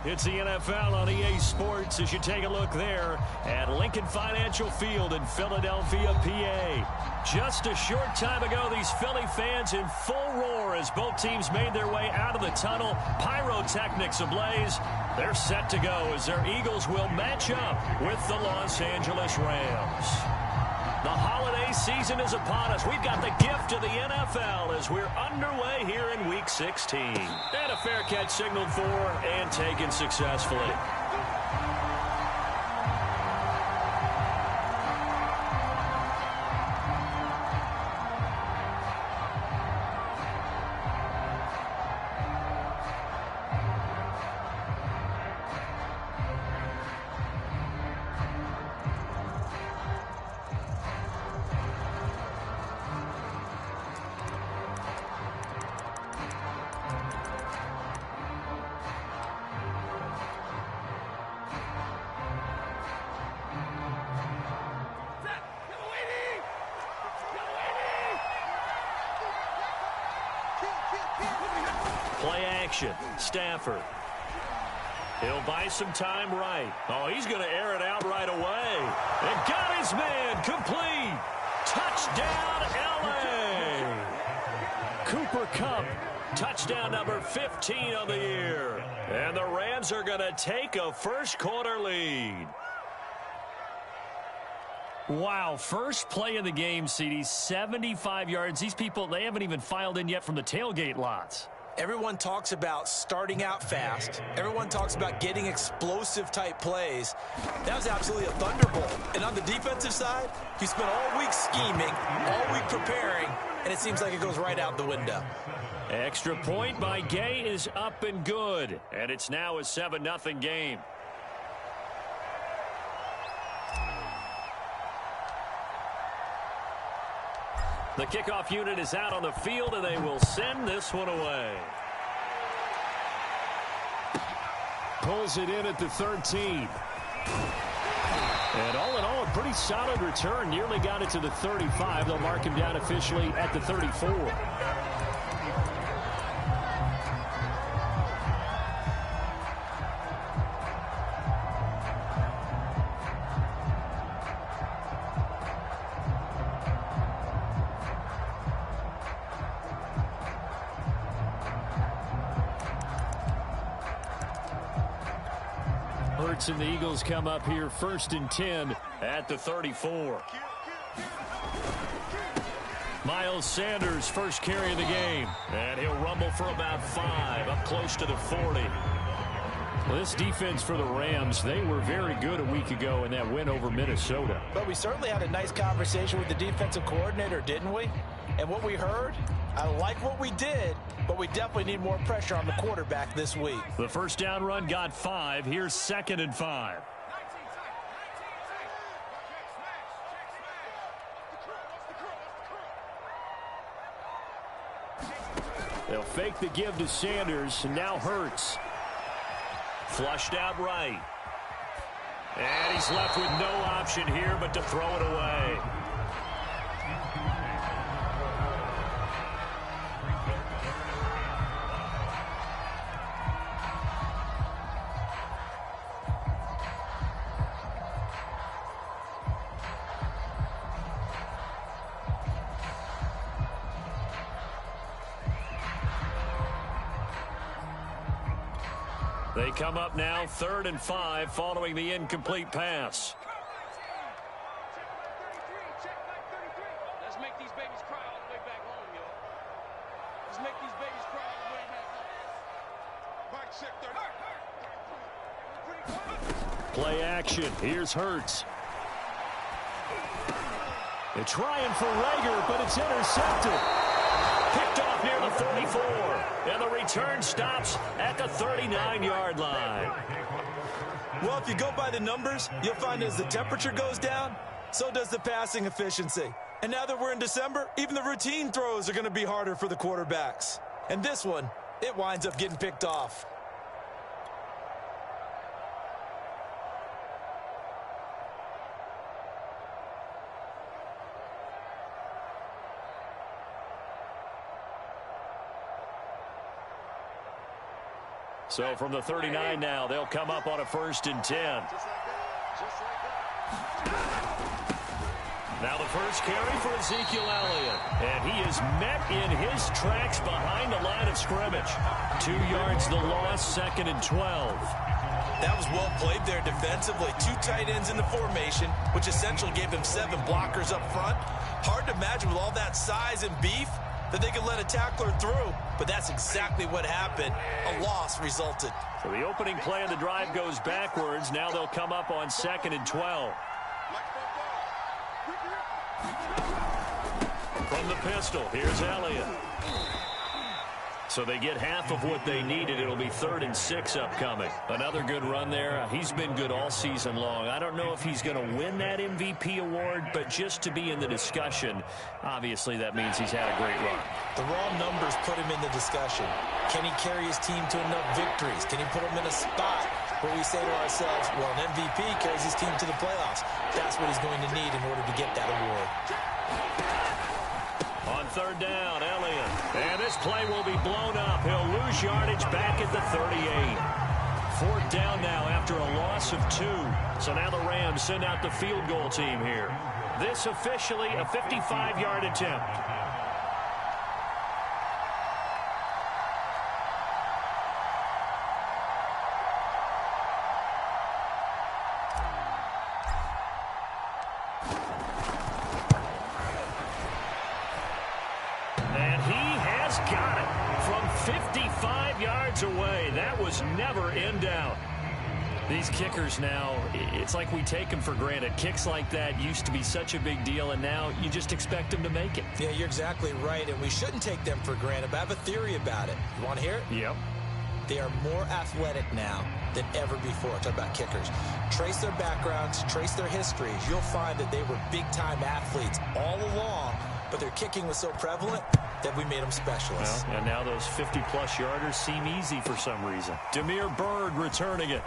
It's the NFL on EA Sports as you take a look there at Lincoln Financial Field in Philadelphia, PA. Just a short time ago, these Philly fans in full roar as both teams made their way out of the tunnel. Pyrotechnics ablaze. They're set to go as their Eagles will match up with the Los Angeles Rams. The holiday season is upon us. We've got the gift of the NFL as we're underway here in Week 16. And a fair catch signaled for and taken successfully. Play action. Stafford. He'll buy some time right. Oh, he's going to air it out right away. And got his man complete. Touchdown, L.A. Cooper Kupp. Touchdown number 15 on the year. And the Rams are going to take a first quarter lead. Wow, first play of the game, CD, 75 yards. These people, they haven't even filed in yet from the tailgate lots. Everyone talks about starting out fast. Everyone talks about getting explosive-type plays. That was absolutely a thunderbolt. And on the defensive side, you spent all week scheming, all week preparing, and it seems like it goes right out the window. Extra point by Gay is up and good. And it's now a 7-0 game. The kickoff unit is out on the field, and they will send this one away. Pulls it in at the 13. And all in all, a pretty solid return. Nearly got it to the 35. They'll mark him down officially at the 34. And the Eagles come up here 1st and 10 at the 34. Miles Sanders, first carry of the game. And he'll rumble for about 5, up close to the 40. Well, this defense for the Rams, they were very good a week ago in that win over Minnesota. But we certainly had a nice conversation with the defensive coordinator, didn't we? And what we heard, I like what we did, but we definitely need more pressure on the quarterback this week. The first down run got 5. Here's 2nd and 5. They'll fake the give to Sanders, and now Hurts. Flushed out right. And he's left with no option here but to throw it away. They come up now 3rd and 5 following the incomplete pass. Let's make these babies cry all the way back home, yo. Let's make these babies cry all the way back home. Play action. Here's Hurts. They're trying for Rager, but it's intercepted. Picked off near the 44. And the return stops at the 39-yard line. Well, if you go by the numbers, you'll find as the temperature goes down, so does the passing efficiency. And now that we're in December, even the routine throws are going to be harder for the quarterbacks. And this one, it winds up getting picked off. So from the 39 now, they'll come up on a 1st and 10. Now the first carry for Ezekiel Elliott. And he is met in his tracks behind the line of scrimmage. 2 yards the loss, 2nd and 12. That was well played there defensively. 2 tight ends in the formation, which essentially gave them 7 blockers up front. Hard to imagine with all that size and beef that they could let a tackler through, but that's exactly what happened. A loss resulted. So the opening play of the drive goes backwards. Now they'll come up on 2nd and 12. From the pistol, here's Elliott. So they get half of what they needed. It'll be 3rd and 6 upcoming. Another good run there. He's been good all season long. I don't know if he's going to win that MVP award, but just to be in the discussion, obviously that means he's had a great run. The raw numbers put him in the discussion. Can he carry his team to enough victories? Can he put them in a spot where we say to ourselves, well, an MVP carries his team to the playoffs. That's what he's going to need in order to get that award. On 3rd down, Elliott. And this play will be blown up. He'll lose yardage back at the 38. 4th down now after a loss of 2. So now the Rams send out the field goal team here. This officially a 55-yard attempt. Got it from 55 yards away. That was never in doubt. These kickers now, it's like we take them for granted. Kicks like that used to be such a big deal, and now you just expect them to make it. Yeah, you're exactly right, and we shouldn't take them for granted, but I have a theory about it. You want to hear it? Yep. They are more athletic now than ever before. Talk about kickers. Trace their backgrounds, trace their histories. You'll find that they were big-time athletes all along, but their kicking was so prevalent that we made them specialists. Well, and now those 50-plus yarders seem easy for some reason. Demir Bird returning it.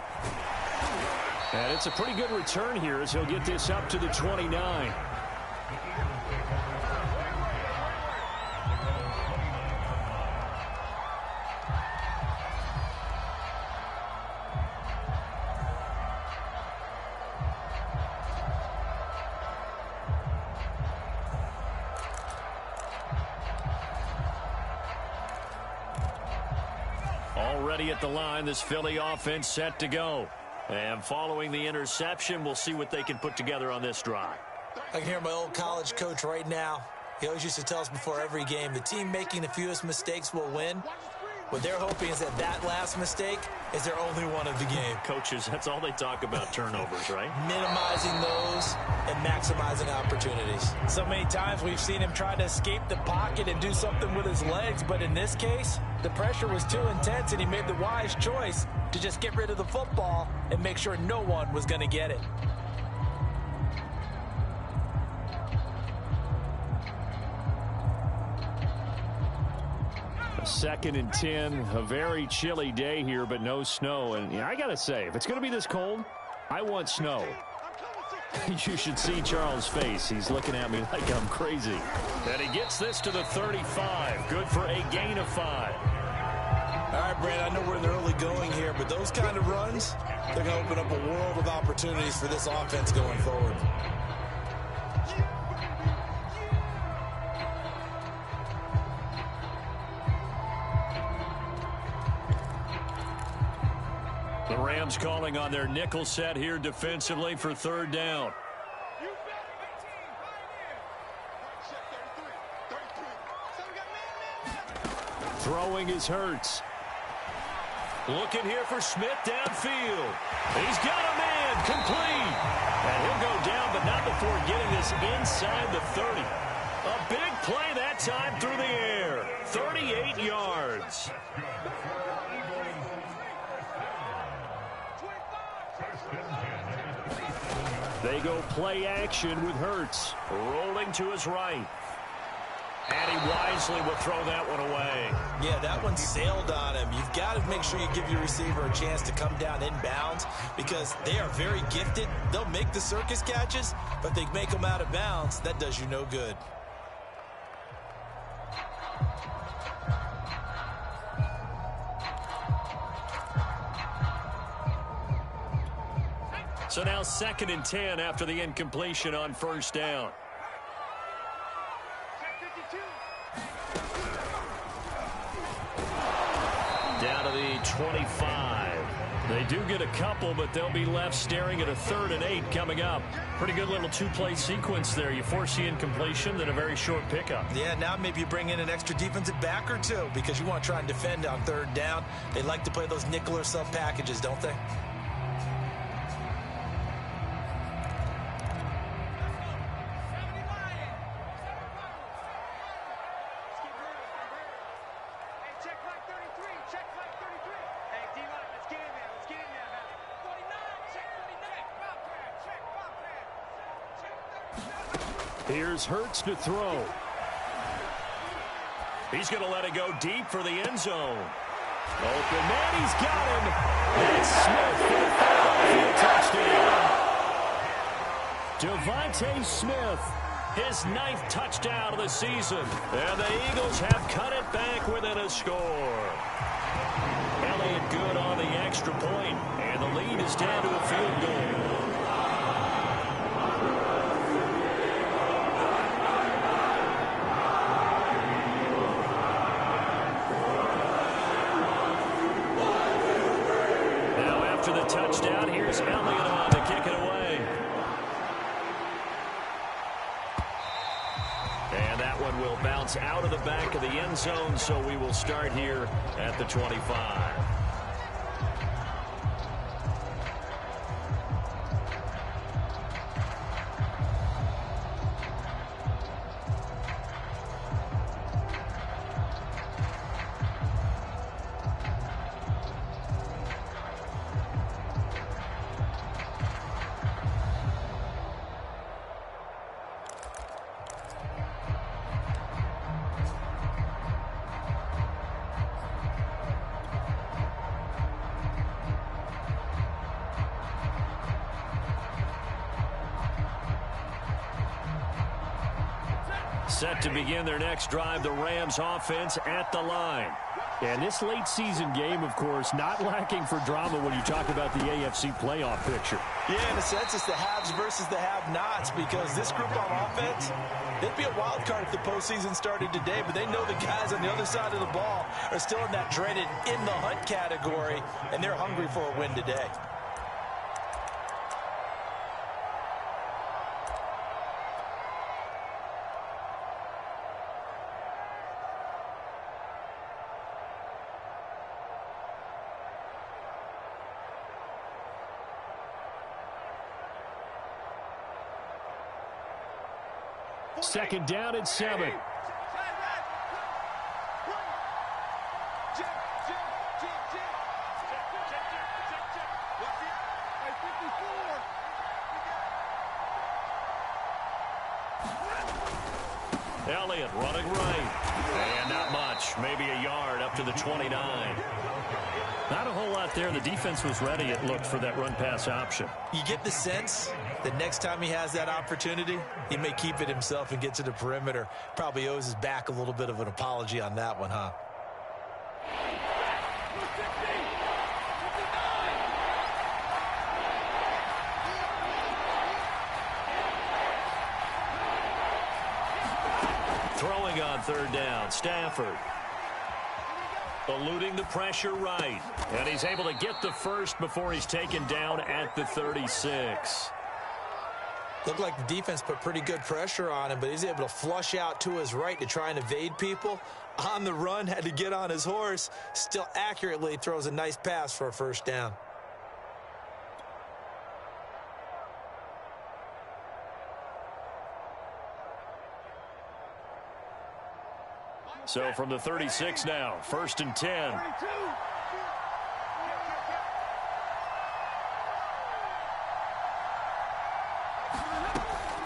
And it's a pretty good return here as he'll get this up to the 29. Already at the line, this Philly offense set to go. And following the interception, we'll see what they can put together on this drive. I can hear my old college coach right now. He always used to tell us before every game, the team making the fewest mistakes will win. What they're hoping is that that last mistake is their only one of the game. Coaches, that's all they talk about, turnovers, right? Minimizing those and maximizing opportunities. So many times we've seen him try to escape the pocket and do something with his legs, but in this case, the pressure was too intense and he made the wise choice to just get rid of the football and make sure no one was going to get it. A 2nd and 10, a very chilly day here, but no snow. And I got to say, if it's going to be this cold, I want snow. You should see Charles' face. He's looking at me like I'm crazy. And he gets this to the 35. Good for a gain of 5. All right, Brad, I know we're in the early going here, but those kind of runs, they're going to open up a world of opportunities for this offense going forward. The Rams calling on their nickel set here defensively for 3rd down. Throwing is Hurts. Looking here for Smith downfield. He's got a man complete. And he'll go down, but not before getting this inside the 30. A big play that time through the air. 38 yards. They go play action with Hurts. Rolling to his right. And he wisely will throw that one away. Yeah, that one sailed on him. You've got to make sure you give your receiver a chance to come down inbounds because they are very gifted. They'll make the circus catches, but they make them out of bounds. That does you no good. So now 2nd and 10 after the incompletion on first down. Down to the 25. They do get a couple, but they'll be left staring at a 3rd and 8 coming up. Pretty good little two-play sequence there. You force the incompletion, then a very short pickup. Yeah, now maybe you bring in an extra defensive back or two because you want to try and defend on 3rd down. They like to play those nickel or sub packages, don't they? Here's Hurts to throw. He's going to let it go deep for the end zone. Open man, he's got him. That's Smith for the Philadelphia touchdown. Devontae Smith, his 9th touchdown of the season. And the Eagles have cut it back within a score. Elliott good on the extra point, and the lead is down to a field goal. The touchdown. Here's Elliott on to kick it away. And that one will bounce out of the back of the end zone, so we will start here at the 25. Set to begin their next drive, the Rams offense at the line. And this late season game, of course, not lacking for drama when you talk about the AFC playoff picture. Yeah, in a sense, it's the haves versus the have-nots because this group on offense, they'd be a wild card if the postseason started today, but they know the guys on the other side of the ball are still in that dreaded in-the-hunt category, and they're hungry for a win today. Second down and 7. Elliott running right. And not much. Maybe a yard up to the 29. Not a whole lot there. The defense was ready, it looked, for that run-pass option. You get the sense that next time he has that opportunity, he may keep it himself and get to the perimeter. Probably owes his back a little bit of an apology on that one, huh? Throwing on 3rd down, Stafford. Eluding the pressure right. And he's able to get the first before he's taken down at the 36. Looked like the defense put pretty good pressure on him, but he's able to flush out to his right to try and evade people. On the run, had to get on his horse. Still accurately throws a nice pass for a first down. So from the 36 now, 1st and 10.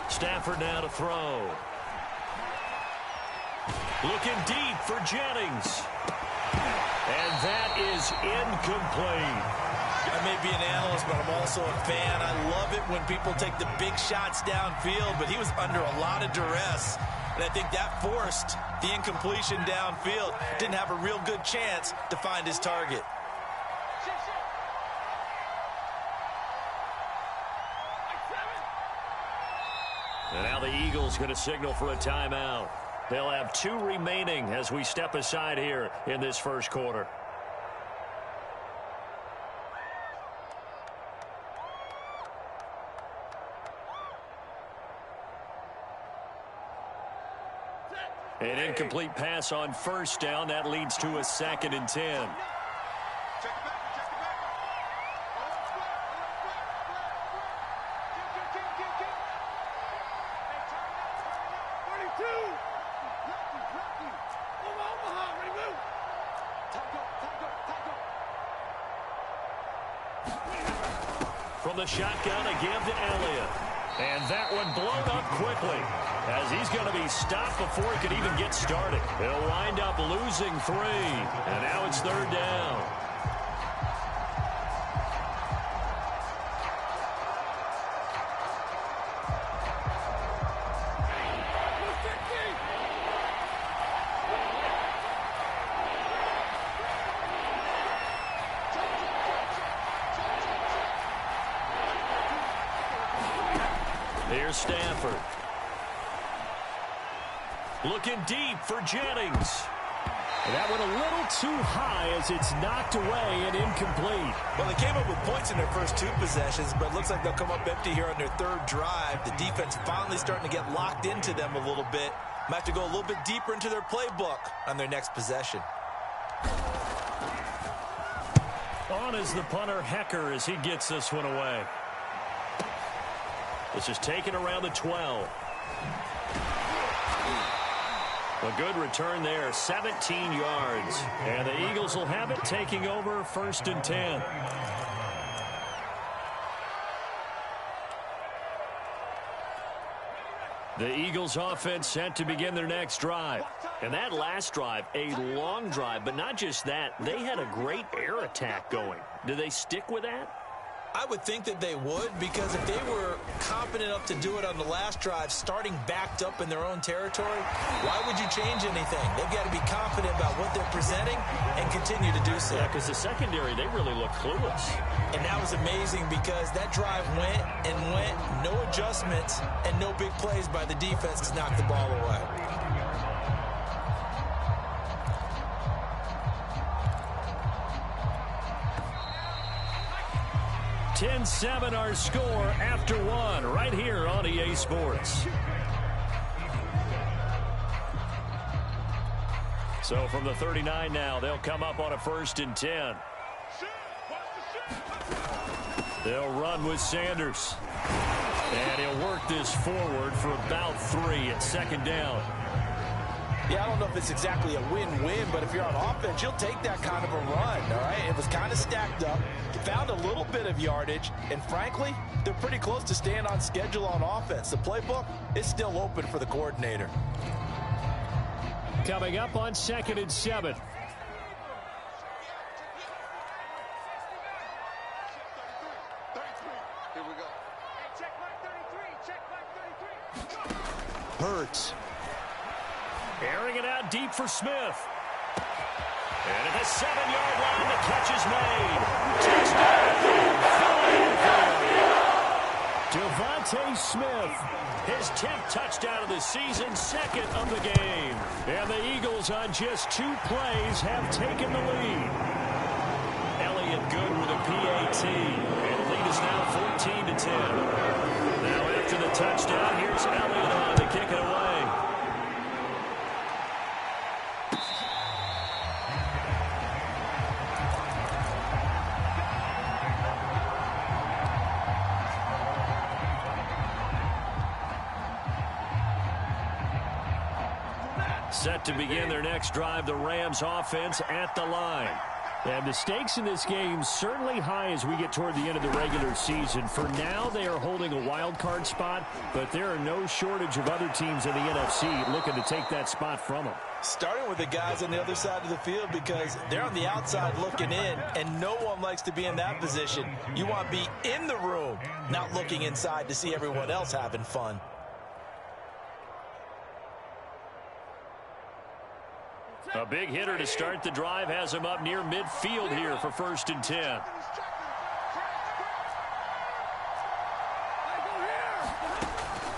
Stafford now to throw. Looking deep for Jennings. And that is incomplete. I may be an analyst, but I'm also a fan. I love it when people take the big shots downfield, but he was under a lot of duress. And I think that forced the incompletion downfield. Didn't have a real good chance to find his target. And now the Eagles going to signal for a timeout. They'll have 2 remaining as we step aside here in this first quarter. An incomplete pass on first down. That leads to a 2nd and 10. From the shotgun, a give to Elliott. And that one blown up quickly as he's going to be stopped before he could even get started. He'll wind up losing 3. And now it's 3rd down. Here's Stafford. Looking deep for Jennings. That went a little too high as it's knocked away and incomplete. Well, they came up with points in their first 2 possessions, but it looks like they'll come up empty here on their 3rd drive. The defense finally starting to get locked into them a little bit. Might have to go a little bit deeper into their playbook on their next possession. On is the punter, Hecker, as he gets this one away. This is taken around the 12. A good return there, 17 yards. And the Eagles will have it, taking over 1st and 10. The Eagles offense set to begin their next drive. And that last drive, a long drive, but not just that. They had a great air attack going. Do they stick with that? I would think that they would, because if they were confident enough to do it on the last drive, starting backed up in their own territory, why would you change anything? They've got to be confident about what they're presenting and continue to do so. Yeah, because the secondary, they really look clueless. And that was amazing because that drive went and went, no adjustments, and no big plays by the defense to knock the ball away. 10-7 our score after 1 right here on EA Sports. So from the 39 now, they'll come up on a 1st and 10. They'll run with Sanders. And he'll work this forward for about 3 at 2nd down. Yeah, I don't know if it's exactly a win-win, but if you're on offense, you'll take that kind of a run, all right? It was kind of stacked up, found a little bit of yardage, and frankly, they're pretty close to staying on schedule on offense. The playbook is still open for the coordinator. Coming up on 2nd and 7. Hurts. Airing it out deep for Smith. And at the 7-yard line, the catch is made. Touchdown! Devontae Smith, his 10th touchdown of the season, 2nd of the game. And the Eagles on just 2 plays have taken the lead. Elliott good with a PAT. And the lead is now 14-10. Now after the touchdown, here's Elliott on to kick it away. Set to begin their next drive, the Rams offense at the line. And the stakes in this game certainly high as we get toward the end of the regular season. For now, they are holding a wild card spot, but there are no shortage of other teams in the NFC looking to take that spot from them. Starting with the guys on the other side of the field because they're on the outside looking in, and no one likes to be in that position. You want to be in the room, not looking inside to see everyone else having fun. A big hitter to start the drive has him up near midfield here for 1st and 10.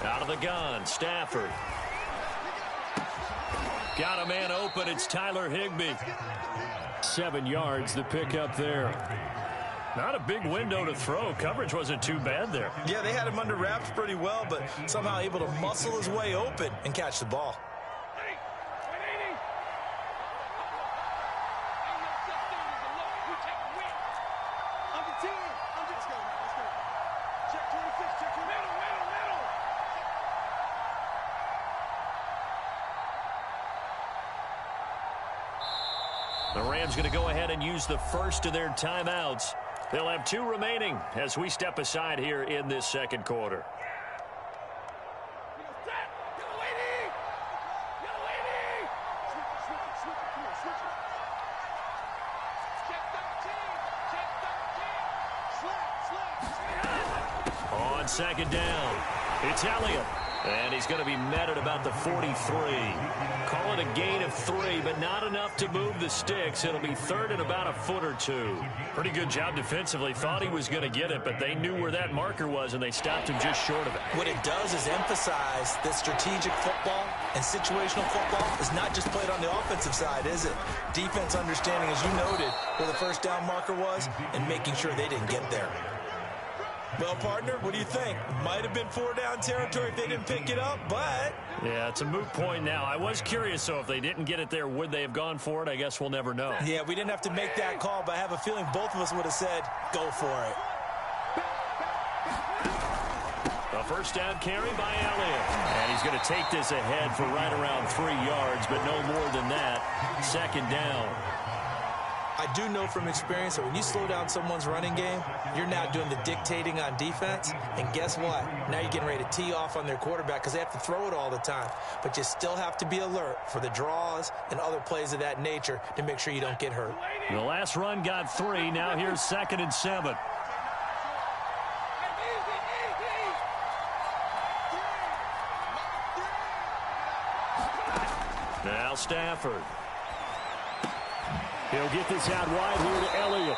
Out of the gun, Stafford. Got a man open. It's Tyler Higbee. 7 yards, the pickup there. Not a big window to throw. Coverage wasn't too bad there. Yeah, they had him under wraps pretty well, but somehow able to muscle his way open and catch the ball. The Rams going to go ahead and use the first of their timeouts. They'll have 2 remaining as we step aside here in this second quarter. On second down, it's Elliott. And he's going to be met at about the 43. Call it a gain of 3, but not enough to move the sticks. It'll be third and about a foot or 2. Pretty good job defensively. Thought he was going to get it, but they knew where that marker was, and they stopped him just short of it. What it does is emphasize that strategic football and situational football is not just played on the offensive side, is it? Defense understanding, as you noted, where the first down marker was and making sure they didn't get there. Well, partner, what do you think? Might have been 4-down territory if they didn't pick it up, but... Yeah, it's a moot point now. I was curious, so if they didn't get it there, would they have gone for it? I guess we'll never know. Yeah, we didn't have to make that call, but I have a feeling both of us would have said, go for it. A first down carry by Elliott. And he's going to take this ahead for right around 3 yards, but no more than that. Second down. I do know from experience that when you slow down someone's running game, you're now doing the dictating on defense. And guess what? Now you're getting ready to tee off on their quarterback because they have to throw it all the time. But you still have to be alert for the draws and other plays of that nature to make sure you don't get hurt. The last run got 3. Now here's 2nd and 7. Now Stafford. He'll get this out wide here to Elliott.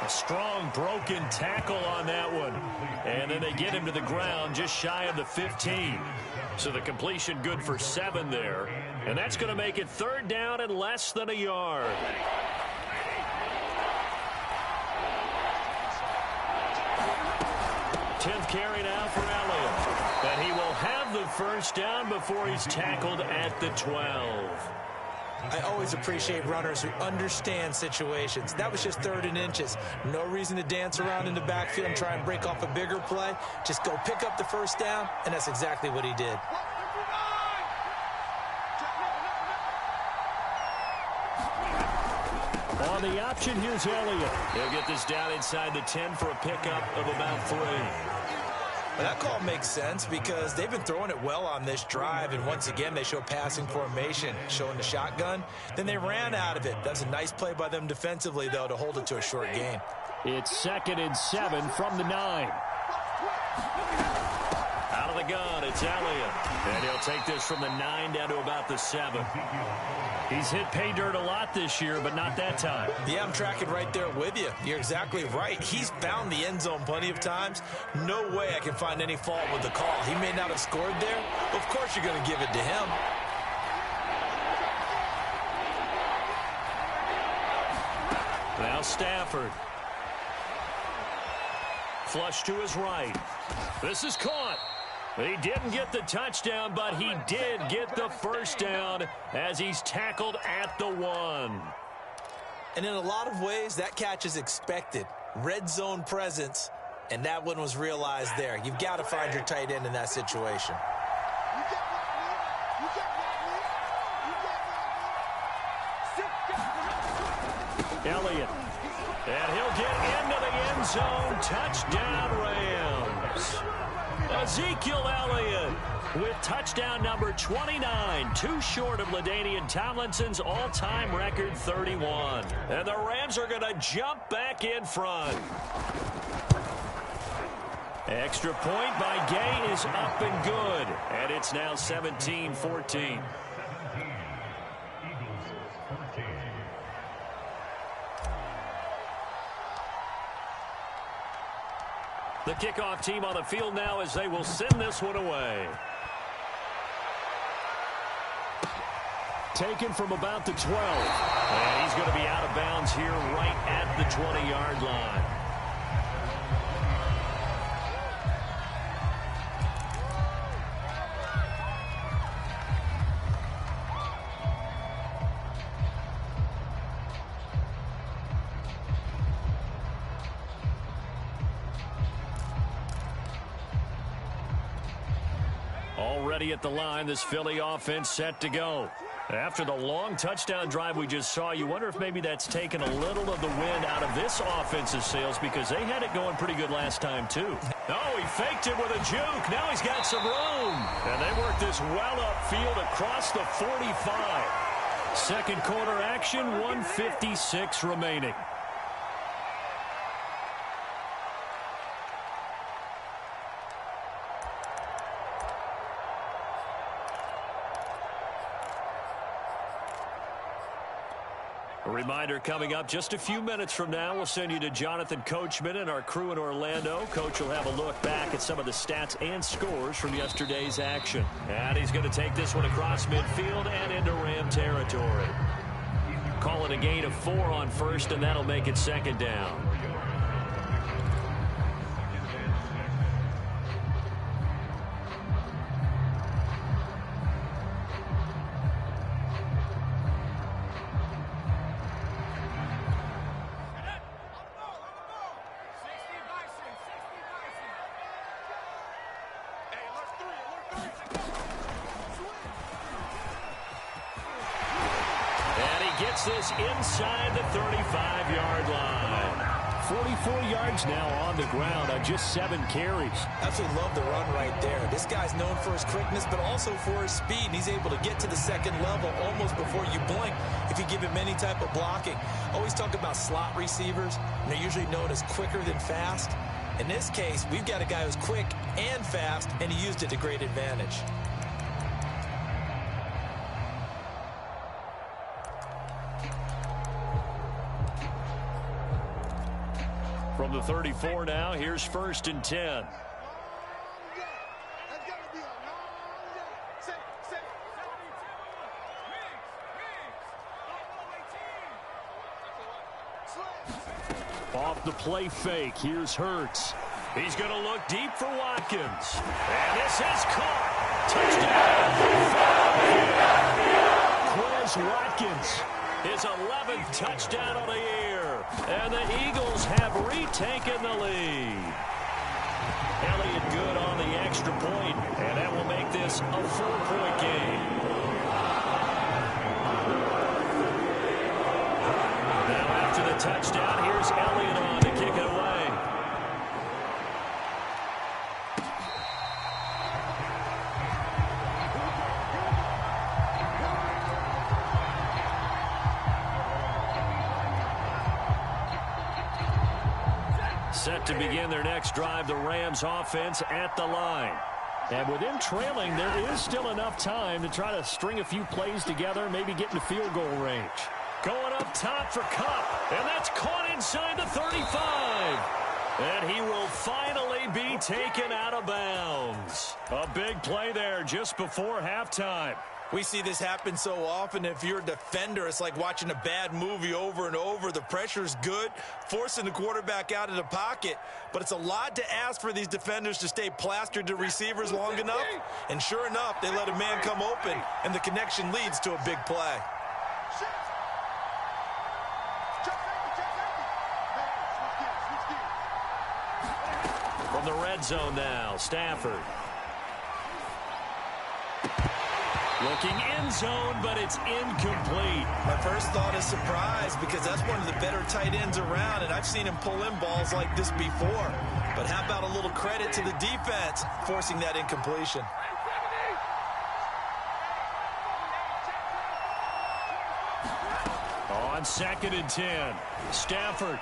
A strong broken tackle on that one. And then they get him to the ground just shy of the 15. So the completion good for 7 there. And that's going to make it 3rd down and less than a yard. Tenth carry now for Elliott. And he will have the first down before he's tackled at the 12. I always appreciate runners who understand situations. That was just 3rd and inches. No reason to dance around in the backfield and try and break off a bigger play. Just go pick up the first down, and that's exactly what he did. On the option, here's Elliott. He'll get this down inside the 10 for a pickup of about 3. Well, that call makes sense because they've been throwing it well on this drive, and once again they show passing formation, showing the shotgun. Then they ran out of it. That's a nice play by them defensively, though, to hold it to a short gain. It's 2nd and 7 from the 9. Out of the gun, it's Elliott. And he'll take this from the 9 down to about the 7. He's hit pay dirt a lot this year, but not that time. Yeah, I'm tracking right there with you. You're exactly right. He's found the end zone plenty of times. No way I can find any fault with the call. He may not have scored there. Of course you're going to give it to him. Now Stafford. Flush to his right. This is caught. He didn't get the touchdown, but he did get the first down as he's tackled at the 1. And in a lot of ways, that catch is expected. Red zone presence, and that one was realized there. You've got to find your tight end in that situation. Elliott. And he'll get into the end zone. Touchdown, Rams. Ezekiel Elliott with touchdown number 29, too short of LaDainian Tomlinson's all-time record 31. And the Rams are going to jump back in front. Extra point by Gay is up and good. And it's now 17-14. The kickoff team on the field now as they will send this one away. Taken from about the 12. And he's going to be out of bounds here right at the 20-yard line. Already at the line, this Philly offense set to go. After the long touchdown drive we just saw, you wonder if maybe that's taken a little of the wind out of this offense's sails because they had it going pretty good last time, too. Oh, he faked it with a juke. Now he's got some room. And they work this well upfield across the 45. Second quarter action, 1:56 remaining. A reminder coming up just a few minutes from now, we'll send you to Jonathan Coachman and our crew in Orlando. Coach will have a look back at some of the stats and scores from yesterday's action. And he's going to take this one across midfield and into Ram territory. Call it a gain of 4 on first, and that'll make it second down. This inside the 35-yard line. 44 yards now on the ground on just 7 carries. Absolutely love the run right there. This guy's known for his quickness, but also for his speed. He's able to get to the second level almost before you blink if you give him any type of blocking. Always talk about slot receivers, and they're usually known as quicker than fast. In this case, we've got a guy who's quick and fast, and he used it to great advantage. From the 34 now, here's 1st and 10. Off the play fake, here's Hurts. He's going to look deep for Watkins. And this is caught. Touchdown. Quez Watkins. His 11th touchdown of the year. And the Eagles have retaken the lead. Elliott good on the extra point, and that will make this a 4-point game. Now after the touchdown, here's Elliott on to kick it away. Set to begin their next drive, the Rams offense at the line. And with them trailing, there is still enough time to try to string a few plays together, maybe get into field goal range. Going up top for Kupp, and that's caught inside the 35. And he will finally be taken out of bounds. A big play there just before halftime. We see this happen so often. If you're a defender, it's like watching a bad movie over and over. The pressure's good, forcing the quarterback out of the pocket. But it's a lot to ask for these defenders to stay plastered to receivers long enough. And sure enough, they let a man come open, and the connection leads to a big play. From the red zone now, Stafford. Looking end zone, but it's incomplete. My first thought is surprise because that's one of the better tight ends around, and I've seen him pull in balls like this before. But how about a little credit to the defense forcing that incompletion? On 2nd and 10, Stafford.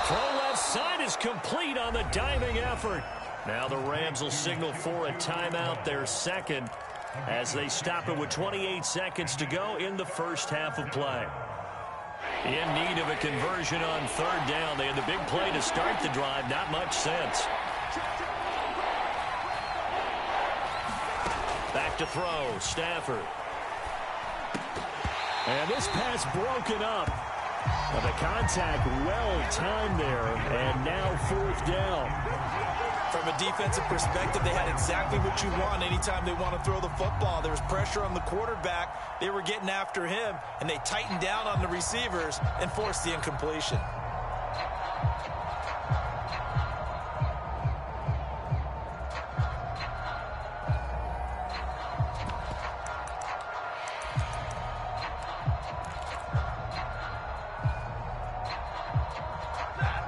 Throw left side is complete on the diving effort. Now the Rams will signal for a timeout, their second, as they stop it with 28 seconds to go in the first half of play. In need of a conversion on third down. They had the big play to start the drive. Not much sense. Back to throw. Stafford. And this pass broken up. Well, the contact well-timed there, and now fourth down. From a defensive perspective, they had exactly what you want anytime they want to throw the football. There was pressure on the quarterback. They were getting after him, and they tightened down on the receivers and forced the incompletion.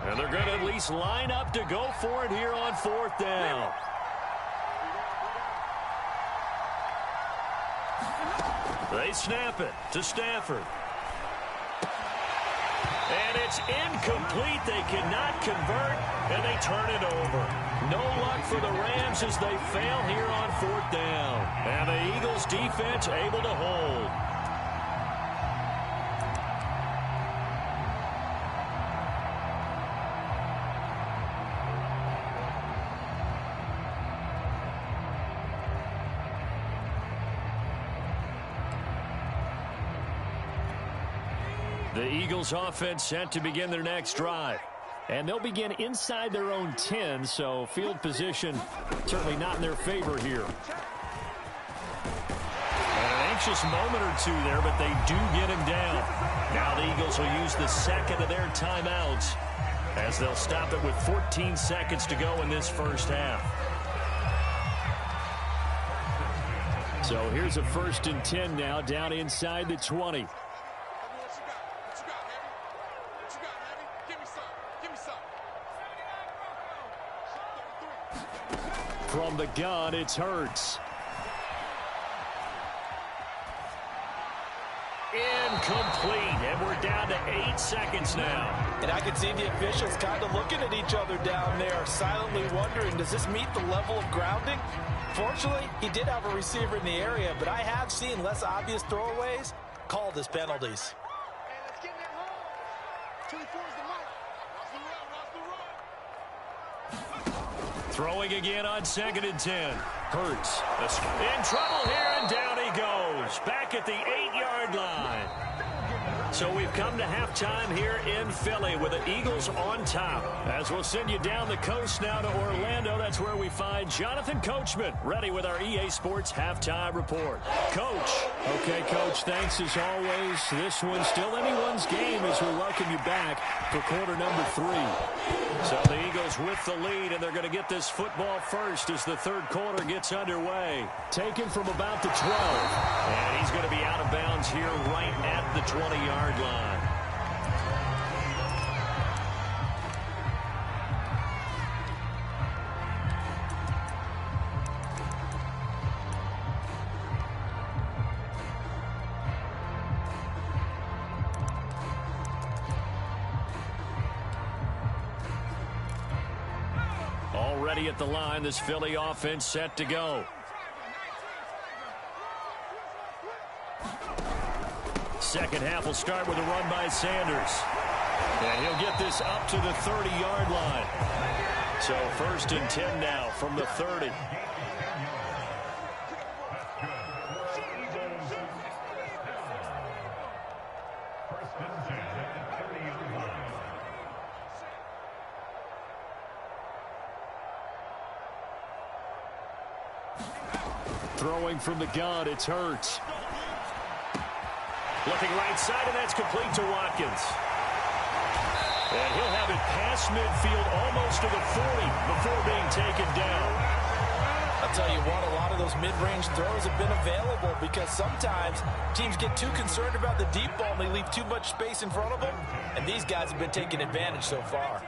And they're going to at least line up to go for it here on fourth down. They snap it to Stafford. And it's incomplete. They cannot convert, and they turn it over. No luck for the Rams as they fail here on fourth down. And the Eagles defense able to hold. The Eagles offense set to begin their next drive. And they'll begin inside their own 10, so field position certainly not in their favor here. And an anxious moment or two there, but they do get him down. Now the Eagles will use the second of their timeouts as they'll stop it with 14 seconds to go in this first half. So here's a 1st and 10 now down inside the 20. From the gun, it's Hurts. Incomplete, and we're down to 8 seconds now. And I can see the officials kind of looking at each other down there, silently wondering, does this meet the level of grounding? Fortunately, he did have a receiver in the area, but I have seen less obvious throwaways called as penalties. Hey, let's get in that hole. 24 is the mark. Watch the run, watch the run. Throwing again on 2nd and 10. Hurts in trouble here, and down he goes. Back at the 8-yard line. So we've come to halftime here in Philly with the Eagles on top. As we'll send you down the coast now to Orlando, that's where we find Jonathan Coachman ready with our EA Sports halftime report. Coach. Okay, Coach, thanks as always. This one's still anyone's game as we welcome you back for quarter number 3. So the Eagles with the lead, and they're going to get this football first as the third quarter gets underway. Taken from about the 12. And he's going to be out of bounds here right at the 20-yard line. Already at the line, this Philly offense set to go. Second half will start with a run by Sanders. And he'll get this up to the 30-yard line. So 1st and 10 now from the 30. Throwing from the gun, it's Hurts. Looking right side, and that's complete to Watkins. And he'll have it past midfield almost to the 40 before being taken down. I'll tell you what, a lot of those mid-range throws have been available because sometimes teams get too concerned about the deep ball and they leave too much space in front of them. And these guys have been taking advantage so far.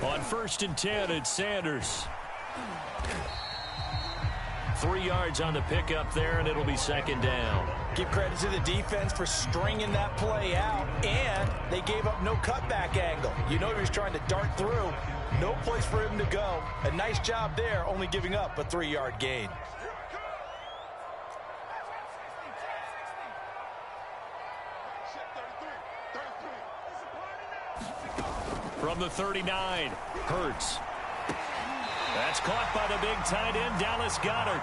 On 1st and 10, it's Sanders. 3 yards on the pickup there, and it'll be 2nd down. Give credit to the defense for stringing that play out, and they gave up no cutback angle. You know he was trying to dart through. No place for him to go. A nice job there, only giving up a 3-yard gain. From the 39, Hurts. That's caught by the big tight end, Dallas Goedert.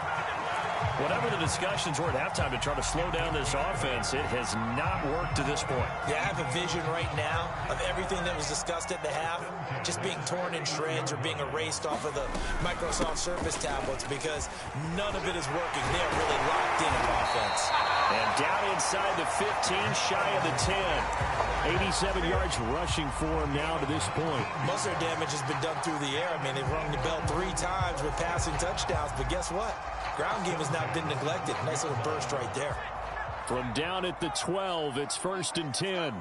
Whatever the discussions were at halftime to try to slow down this offense, it has not worked to this point. Yeah, I have a vision right now of everything that was discussed at the half just being torn in shreds or being erased off of the Microsoft Surface tablets because none of it is working. They are really locked in on offense. And down inside the 15, shy of the 10. 87 yards rushing for him now to this point. Most of their damage has been done through the air. I mean, they've rung the bell 3 times with passing touchdowns, but guess what? Ground game has not been neglected. Nice little burst right there. From down at the 12, it's 1st and 10.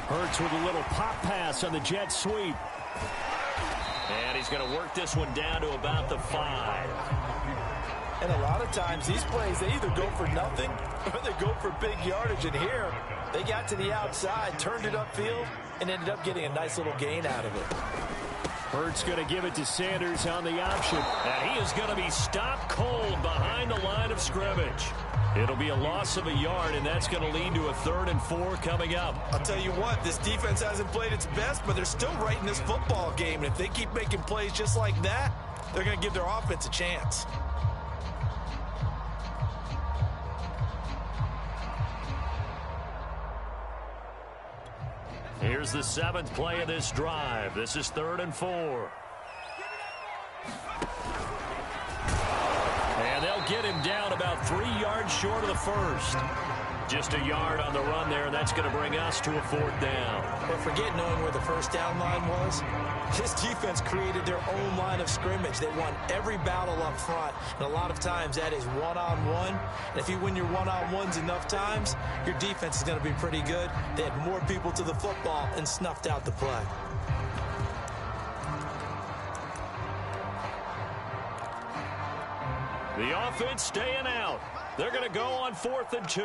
Hurts with a little pop pass on the jet sweep. And he's going to work this one down to about the 5. And a lot of times, these plays, they either go for nothing or they go for big yardage. And here, they got to the outside, turned it upfield, and ended up getting a nice little gain out of it. Hurts going to give it to Sanders on the option. And he is going to be stopped cold behind the line of scrimmage. It'll be a loss of a yard, and that's going to lead to a 3rd and 4 coming up. I'll tell you what, this defense hasn't played its best, but they're still right in this football game. And if they keep making plays just like that, they're going to give their offense a chance. Here's the 7th play of this drive. This is 3rd and 4. And they'll get him down about 3 yards short of the 1st. Just a yard on the run there, and that's going to bring us to a 4th down. But forget knowing where the first down line was. This defense created their own line of scrimmage. They won every battle up front, and a lot of times that is one-on-one. And if you win your one-on-ones enough times, your defense is going to be pretty good. They had more people to the football and snuffed out the play. The offense staying out. They're going to go on 4th and 2.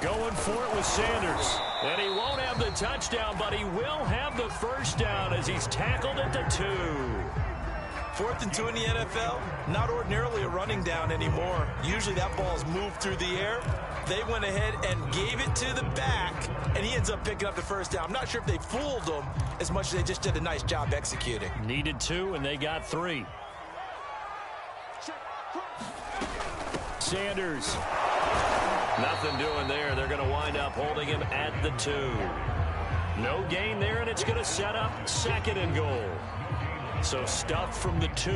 Going for it with Sanders. And he won't have the touchdown, but he will have the 1st down as he's tackled at the 2. 4th and 2 in the NFL, not ordinarily a running down anymore. Usually that ball is moved through the air. They went ahead and gave it to the back, and he ends up picking up the 1st down. I'm not sure if they fooled him as much as they just did a nice job executing. Needed 2, and they got 3. Sanders. Nothing doing there. They're going to wind up holding him at the 2. No gain there, and it's going to set up 2nd and goal. So stuffed from the 2,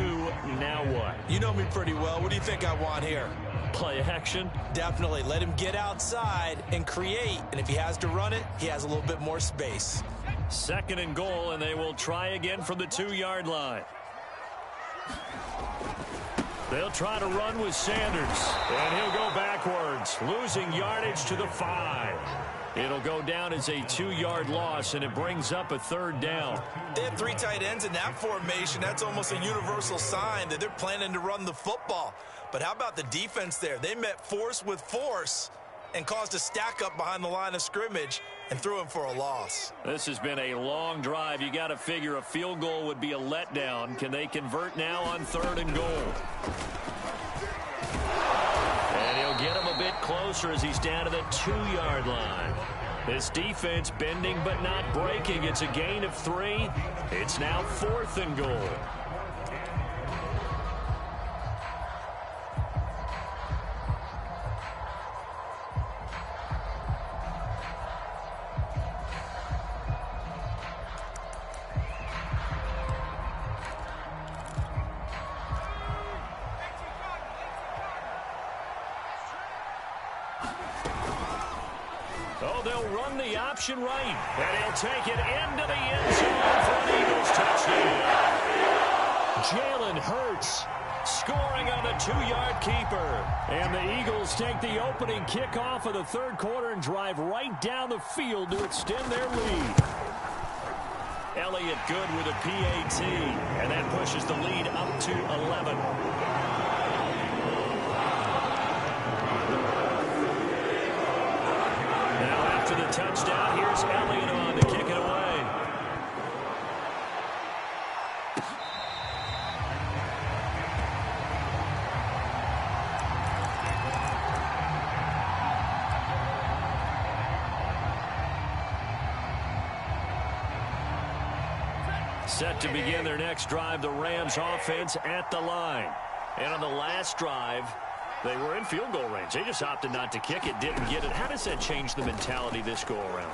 now what? You know me pretty well. What do you think I want here? Play action? Definitely. Let him get outside and create. And if he has to run it, he has a little bit more space. 2nd and goal, and they will try again from the 2-yard line. They'll try to run with Sanders, and he'll go backwards, losing yardage to the 5. It'll go down as a 2-yard loss, and it brings up a 3rd down. They have 3 tight ends in that formation. That's almost a universal sign that they're planning to run the football. But how about the defense there? They met force with force and caused a stack up behind the line of scrimmage and threw him for a loss. This has been a long drive. You got to figure a field goal would be a letdown. Can they convert now on 3rd and goal? And he'll get him a bit closer as he's down to the 2-yard line. This defense bending but not breaking. It's a gain of 3. It's now 4th and goal. Oh, they'll run the option right. And he'll take it into the end zone for an Eagles touchdown. Jalen Hurts Scoring on the 2-yard keeper. And the Eagles take the opening kickoff of the 3rd quarter and drive right down the field to extend their lead. Elliott good with a PAT. And that pushes the lead up to 11. After the touchdown, here's Elliott on to kick it away. Set to begin their next drive, the Rams offense at the line. And on the last drive, they were in field goal range. They just opted not to kick it, didn't get it. How does that change the mentality this go-around?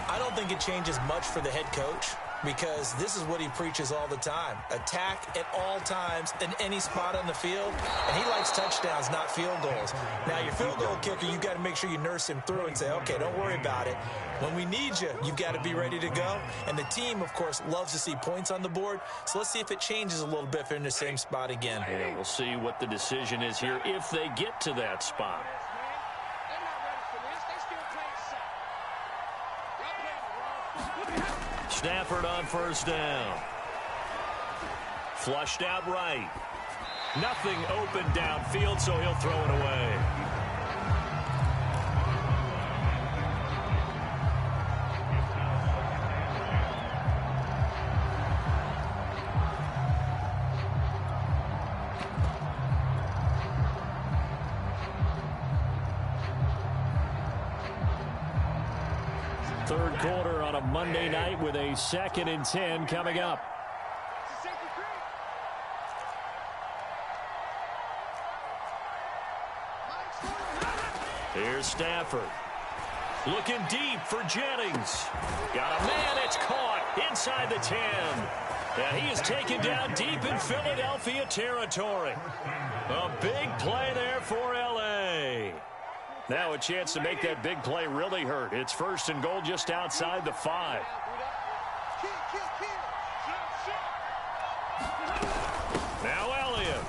I don't think it changes much for the head coach, because this is what he preaches all the time. Attack at all times in any spot on the field, and he likes touchdowns, not field goals. Now, your field goal kicker, you've got to make sure you nurse him through and say, okay, don't worry about it. When we need you, you've got to be ready to go. And the team, of course, loves to see points on the board, so let's see if it changes a little bit if they're in the same spot again. Yeah, we'll see what the decision is here if they get to that spot. Stafford on first down. Flushed out right. Nothing open downfield, so he'll throw it away. Third quarter on a Monday night with a 2nd and 10 coming up. Here's Stafford. Looking deep for Jennings. Got a man, it's caught inside the 10. Yeah, he is taken down deep in Philadelphia territory. A big play there for L.A. Now a chance to make that big play really hurt. It's 1st and goal just outside the 5. Now Elliott.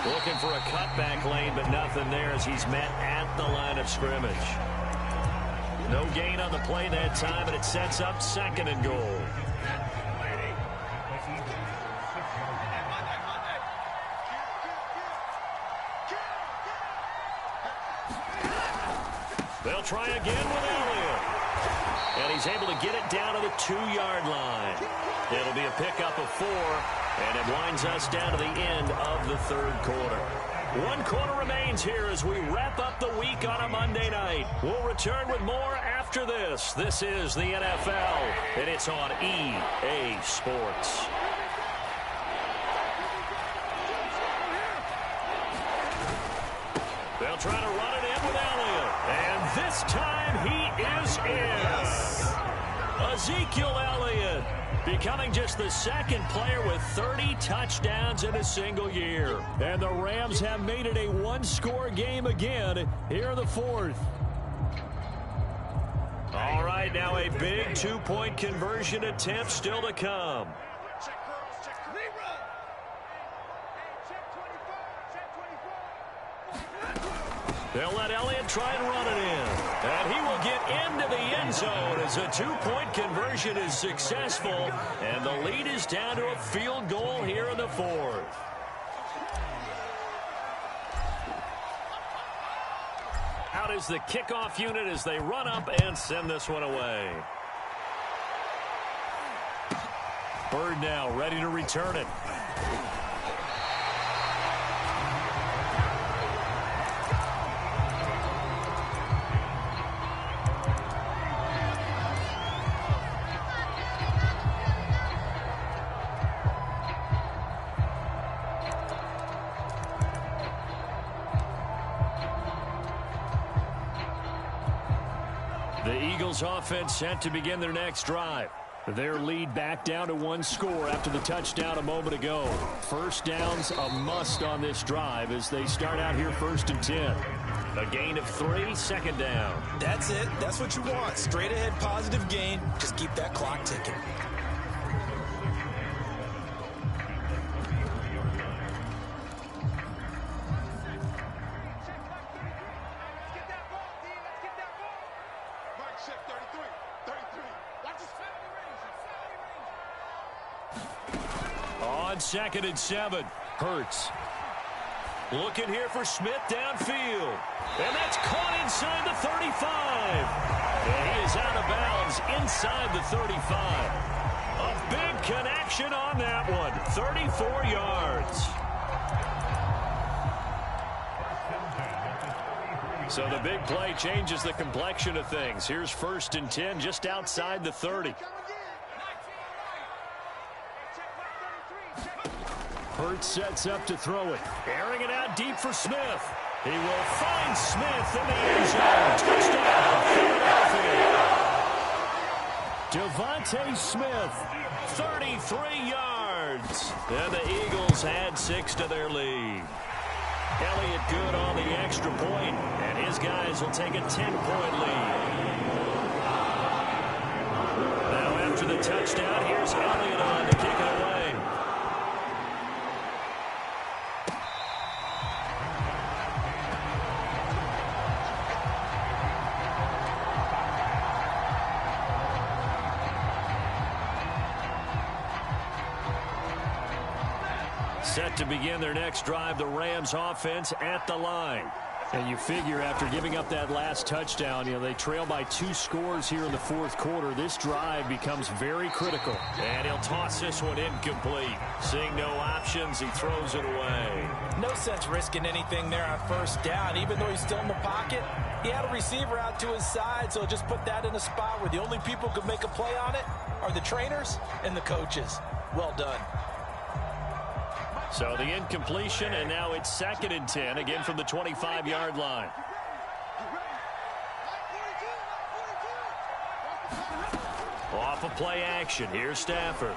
Looking for a cutback lane, but nothing there as he's met at the line of scrimmage. No gain on the play that time, and it sets up 2nd and goal. They'll try again with Elliott. And he's able to get it down to the 2-yard line. It'll be a pickup of 4, and it winds us down to the end of the 3rd quarter. 1 quarter remains here as we wrap up the week on a Monday night. We'll return with more after this. This is the NFL, and it's on EA Sports. They'll try to run it in with Elliott. And this time he is in. Ezekiel Elliott becoming just the 2nd player with 30 touchdowns in a single year. And the Rams have made it a 1-score game again here in the 4th. All right, now a big 2-point conversion attempt still to come. They'll let Elliott try and run it in. And he will get into the end zone as a 2-point conversion is successful. And the lead is down to a field goal here in the 4th. Out is the kickoff unit as they run up and send this one away. Bird now ready to return it. The Eagles offense set to begin their next drive. Their lead back down to 1 score after the touchdown a moment ago. First down's a must on this drive as they start out here 1st and 10. A gain of 3, 2nd down. That's it. That's what you want. Straight ahead positive gain. Just keep that clock ticking. On 2nd and 7, Hurts. Looking here for Smith downfield. And that's caught inside the 35. And he is out of bounds inside the 35. A big connection on that one. 34 yards. So the big play changes the complexion of things. Here's 1st and 10 just outside the 30. Hurts sets up to throw it. Airing it out deep for Smith. He will find Smith in the end zone. Touchdown, Philadelphia. Devontae Smith, 33 yards. And the Eagles add 6 to their lead. Elliott good on the extra point, and his guys will take a 10-point lead. Now after the touchdown, here's Elliott on to kick it away. Set to begin their next drive, the Rams offense at the line. And you figure after giving up that last touchdown, they trail by 2 scores here in the fourth quarter. This drive becomes very critical. And he'll toss this one incomplete. Seeing no options, he throws it away. No sense risking anything there on first down. Even though he's still in the pocket, he had a receiver out to his side, so just put that in a spot where the only people who could make a play on it are the trainers and the coaches. Well done. So the incompletion, and now it's 2nd and 10, again from the 25-yard line. Off of play action, here's Stafford.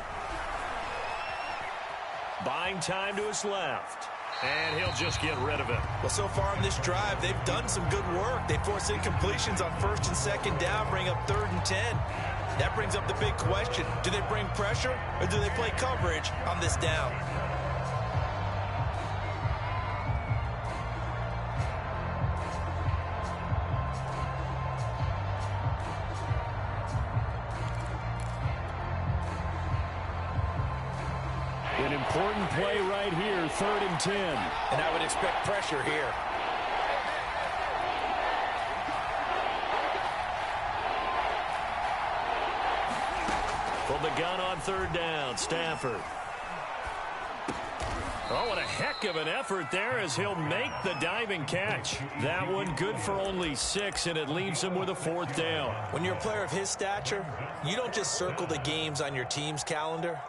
Buying time to his left. And he'll just get rid of it. Well, so far on this drive, they've done some good work. They force incompletions on 1st and 2nd down, bring up 3rd and 10. That brings up the big question. Do they bring pressure, or do they play coverage on this down? An important play right here, 3rd and 10. And I would expect pressure here. From the gun on 3rd down, Stafford. Oh, what a heck of an effort there as he'll make the diving catch. That one good for only 6, and it leaves him with a 4th down. When you're a player of his stature, you don't just circle the games on your team's calendar.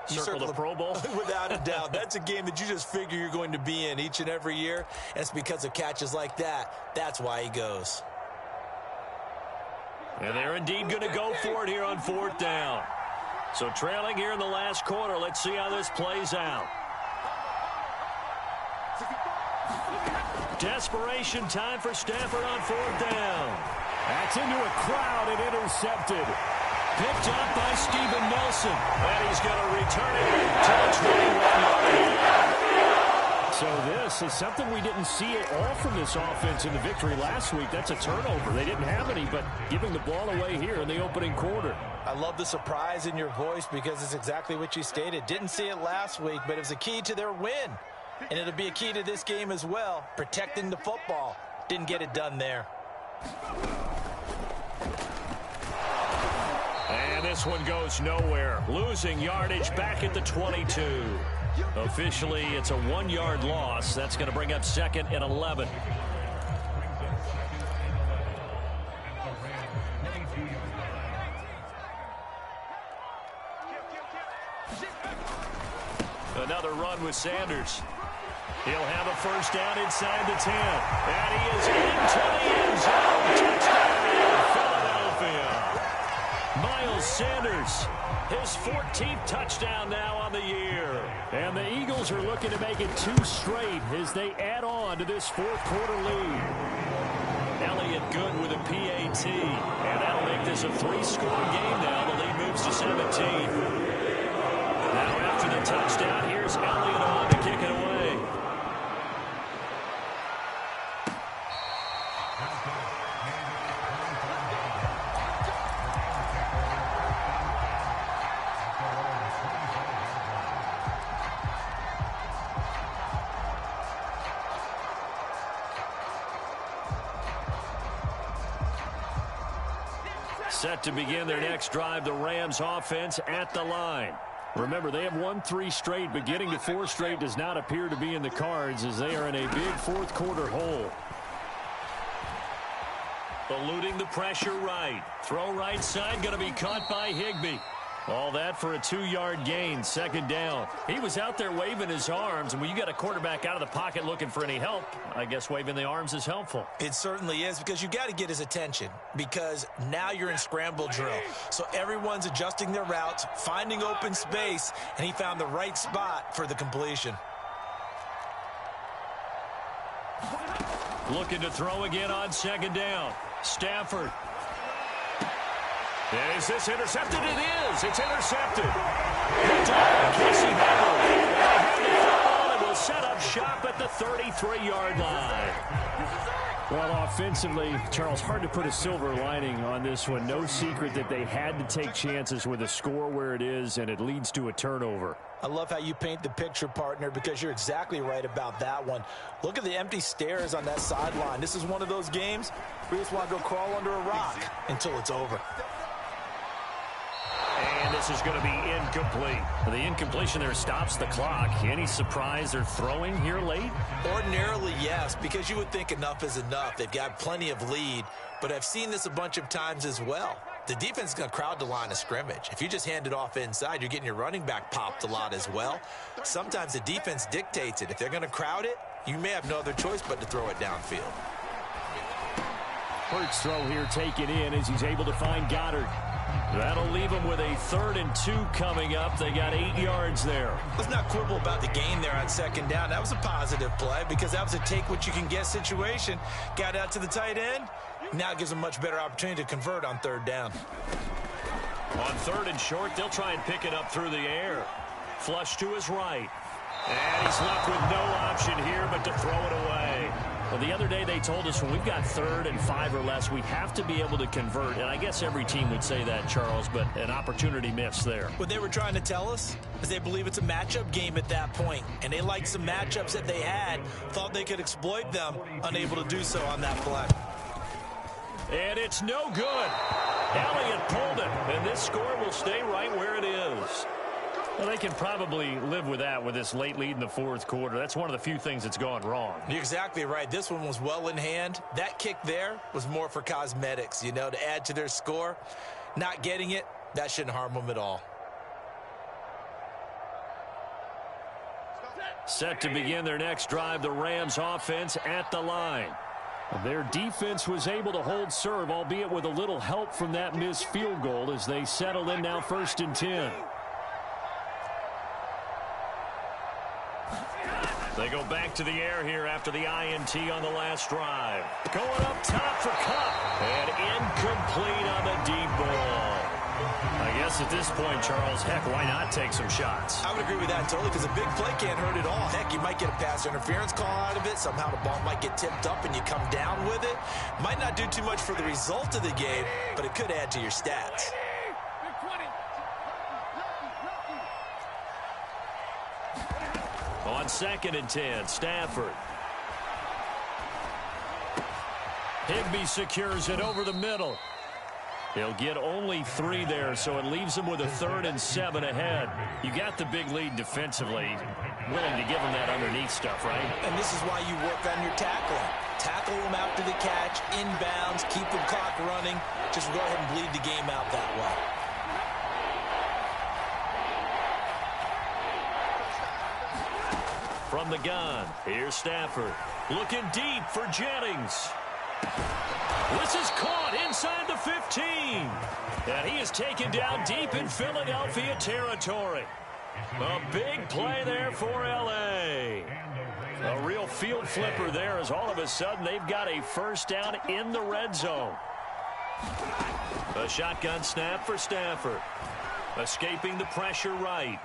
You circle the Pro Bowl? Without a doubt. That's a game that you just figure you're going to be in each and every year. And it's because of catches like that. That's why he goes. And they're indeed going to go for it here on 4th down. So trailing here in the last quarter. Let's see how this plays out. Desperation time for Stafford on 4th down. That's into a crowd and intercepted. Picked up by Steven Nelson. And he's going to return it to the 21-yard line. So this is something we didn't see at all from this offense in the victory last week. That's a turnover. They didn't have any, but giving the ball away here in the opening quarter. I love the surprise in your voice because it's exactly what you stated. Didn't see it last week, but it was a key to their win. And it'll be a key to this game as well, protecting the football. Didn't get it done there. And this one goes nowhere. Losing yardage back at the 22. Officially, it's a 1-yard loss. That's going to bring up 2nd and 11. Another run with Sanders. He'll have a 1st down inside the 10. And he is into the end zone. Touchdown, Philadelphia. Miles Sanders, his 14th touchdown now on the year. And the Eagles are looking to make it 2 straight as they add on to this 4th quarter lead. Elliott good with a PAT. And that'll make this a 3-score game now. The lead moves to 17. Now after the touchdown, here's Elliott on to kick it away. Set to begin their next drive, the Rams offense at the line. Remember, they have won 3 straight, but getting to 4 straight does not appear to be in the cards as they are in a big 4th quarter hole. Eluding the pressure right. Throw right side, going to be caught by Higbee. All that for a 2-yard gain, second down. He was out there waving his arms, and when you got a quarterback out of the pocket looking for any help, I guess waving the arms is helpful. It certainly is, because you got to get his attention, because now you're in scramble drill. So everyone's adjusting their routes, finding open space, and he found the right spot for the completion. Looking to throw again on second down. Stafford. Is this intercepted? It is. It's intercepted. Casey Hayward will set up shop at the 33-yard line. Well, offensively, Charles, hard to put a silver lining on this one. No secret that they had to take chances with a score where it is, and it leads to a turnover. I love how you paint the picture, partner, because you're exactly right about that one. Look at the empty stairs on that sideline. This is one of those games where you just want to go crawl under a rock until it's over. And this is going to be incomplete. The incompletion there stops the clock. Any surprise they're throwing here late? Ordinarily, yes, because you would think enough is enough. They've got plenty of lead, but I've seen this a bunch of times as well. The defense is going to crowd the line of scrimmage. If you just hand it off inside, you're getting your running back popped a lot as well. Sometimes the defense dictates it. If they're going to crowd it, you may have no other choice but to throw it downfield. Hurts throw here taken in as he's able to find Goddard. That'll leave them with a 3rd and 2 coming up. They got 8 yards there. Let's not quibble about the gain there on second down. That was a positive play because that was a take-what-you-can-get situation. Got out to the tight end. Now it gives them a much better opportunity to convert on 3rd down. On 3rd and short, they'll try and pick it up through the air. Flush to his right. And he's left with no option here but to throw it away. Well, the other day they told us when we've got 3rd and 5 or less, we have to be able to convert. And I guess every team would say that, Charles, but an opportunity missed there. What they were trying to tell us is they believe it's a matchup game at that point. And they liked some matchups that they had, thought they could exploit them, unable to do so on that play. And it's no good. Elliott pulled it, and this score will stay right where it is. Well, they can probably live with that with this late lead in the 4th quarter. That's one of the few things that's gone wrong. You're exactly right. This one was well in hand. That kick there was more for cosmetics, you know, to add to their score. Not getting it, that shouldn't harm them at all. Set to begin their next drive, the Rams offense at the line. Their defense was able to hold serve, albeit with a little help from that missed field goal as they settle in now 1st and 10. They go back to the air here after the INT on the last drive. Going up top for Kupp. And incomplete on the deep ball. I guess at this point, Charles, heck, why not take some shots? I would agree with that totally because a big play can't hurt at all. Heck, you might get a pass interference call out of it. Somehow the ball might get tipped up and you come down with it. Might not do too much for the result of the game, but it could add to your stats. On 2nd and 10, Stafford. Higbee secures it over the middle. He'll get only 3 there, so it leaves him with a 3rd and 7 ahead. You got the big lead defensively. Willing to give him that underneath stuff, right? And this is why you work on your tackling. Tackle them after the catch, inbounds, keep the clock running. Just go ahead and bleed the game out that way. From the gun, here's Stafford. Looking deep for Jennings. This is caught inside the 15. And he is taken down deep in Philadelphia territory. A big play there for L.A. A real field flipper there as all of a sudden they've got a 1st down in the red zone. A shotgun snap for Stafford. Escaping the pressure right.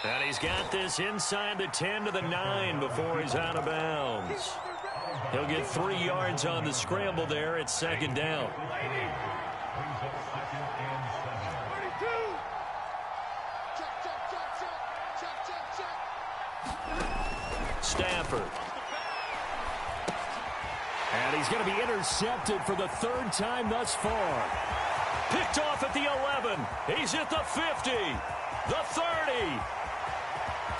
And he's got this inside the 10 to the 9 before he's out of bounds. He'll get 3 yards on the scramble there at 2nd down. Stafford. And he's going to be intercepted for the 3rd time thus far. Picked off at the 11. He's at the 50. The 30.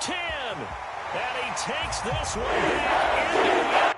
10. And he takes this one back into the